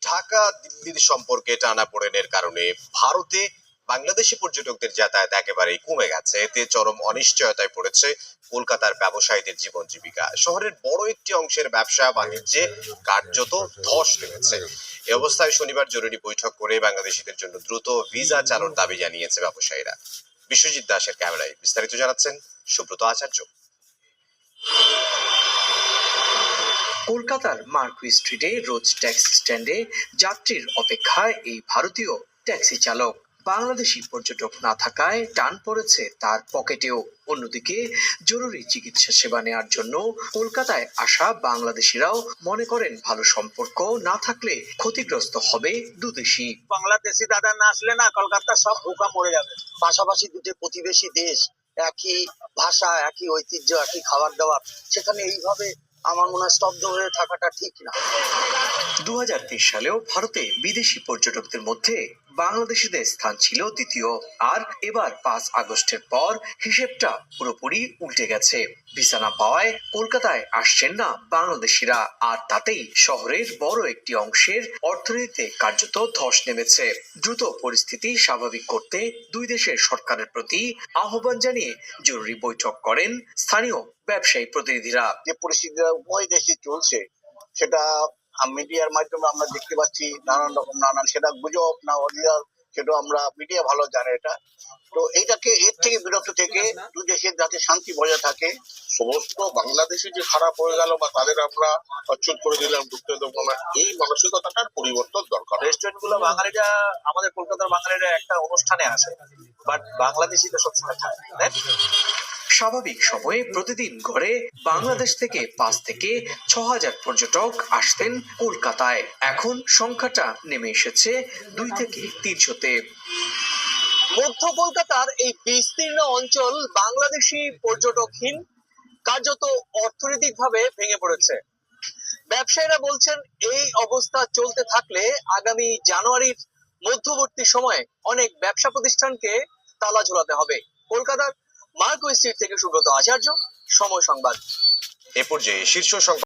ঢাকা দিল্লির সম্পর্কে টানাপোড়েনের কারণে ভারতে বাংলাদেশি পর্যটকদের যাতায়াত একেবারেই কমে গেছে। এতে চরম অনিশ্চয়তায় পড়েছে কলকাতার ব্যবসায়ীদের জীবন জীবিকা। শহরের বড় একটি অংশের ব্যবসা বাণিজ্যে কার্যত ধস নেমেছে। এ অবস্থায় শনিবার জরুরি বৈঠক করে বাংলাদেশিদের জন্য দ্রুত ভিসা চালুর দাবি জানিয়েছে ব্যবসায়ীরা। বিশ্বজিৎ দাসের ক্যামেরায় বিস্তারিত জানাচ্ছেন সুব্রত আচার্য। কলকাতার মার্কুই স্ট্রিটে রোজ ট্যাক্সি স্ট্যান্ডে যাত্রীর অপেক্ষায় এই ভারতীয় ট্যাক্সি চালক। বাংলাদেশি পর্যটক না থাকায় টান পড়েছে তার পকেটেও। অন্যদিকে জরুরি চিকিৎসা সেবা নেওয়ার জন্য কলকাতায় আসা বাংলাদেশিরাও মনে করেন ভালো সম্পর্ক না থাকলে ক্ষতিগ্রস্ত হবে দুদেশই। বাংলাদেশি দাদা না আসলে না কলকাতা সব ভুকা মরে যাবে। পাশাপাশি দুটো প্রতিবেশী দেশ, একই ভাষা, একই ঐতিহ্য, একই খাবার দাবার, সেখানে এইভাবে আমার মনে হয় স্তব্ধ হয়ে থাকাটা ঠিক না। 2023 সালেও ভারতে বিদেশি পর্যটকদের মধ্যে বাংলাদেশিদের স্থান ছিল দ্বিতীয়। আর এবার 5 আগস্টের পর হিসেবটা পুরোপুরি উল্টে গেছে। ভিসা না পাওয়ায় কলকাতায় আসছেন না বাংলাদেশিরা, আর তাতেই শহরের বড় একটি অংশের অর্থনীতিতে কার্যত ধস নেমেছে। দ্রুত পরিস্থিতি স্বাভাবিক করতে দুই দেশের সরকারের প্রতি আহ্বান জানিয়ে জরুরি বৈঠক করেন স্থানীয় ব্যবসায়ী প্রতিনিধিরা। যে পরিস্থিতি উভয় দেশে চলছে সেটা মিডিয়ার মাধ্যমে আমরা দেখতে পাচ্ছি, নানান সেটা গুজব না অরিজিনাল সেটা আমরা মিডিয়া ভালো জানে। এটা তো এইটাকে এর থেকে বিরত থেকে দুই দেশের যাতে শান্তি বজায় থাকে। সমস্ত বাংলাদেশি যে খারাপ হয়ে গেল বা তাদের আমরা অচ্ছুত করে দিলাম, ঢুকতে দেবো না, এই মানসিকতাটার পরিবর্তন দরকার। রেস্টুরেন্ট গুলো বাঙালিরা, আমাদের কলকাতার বাঙালিরা একটা অনুষ্ঠানে আসে, বাট বাংলাদেশি তো সবসময় থাকে। স্বাভাবিক সময়ে প্রতিদিন গড়ে বাংলাদেশ থেকে 5 থেকে 6,000 পর্যটক আসতেন কলকাতায়। এখন সংখ্যাটা নেমে এসেছে 2 থেকে 300-তে। মধ্য কলকাতার এই বিস্তীর্ণ অঞ্চল বাংলাদেশি পর্যটকহীন, কার্যত অর্থনৈতিকভাবে ভেঙে পড়েছে। ব্যবসায়ীরা বলছেন এই অবস্থা চলতে থাকলে আগামী জানুয়ারির মধ্যবর্তী সময়ে অনেক ব্যবসা প্রতিষ্ঠানকে তালা ঝোলাতে হবে। কলকাতার মার্কুই স্ট্রিট থেকে সুব্রত আচার্য, সময় সংবাদ। এ পর্যায়ে শীর্ষ সংবাদ।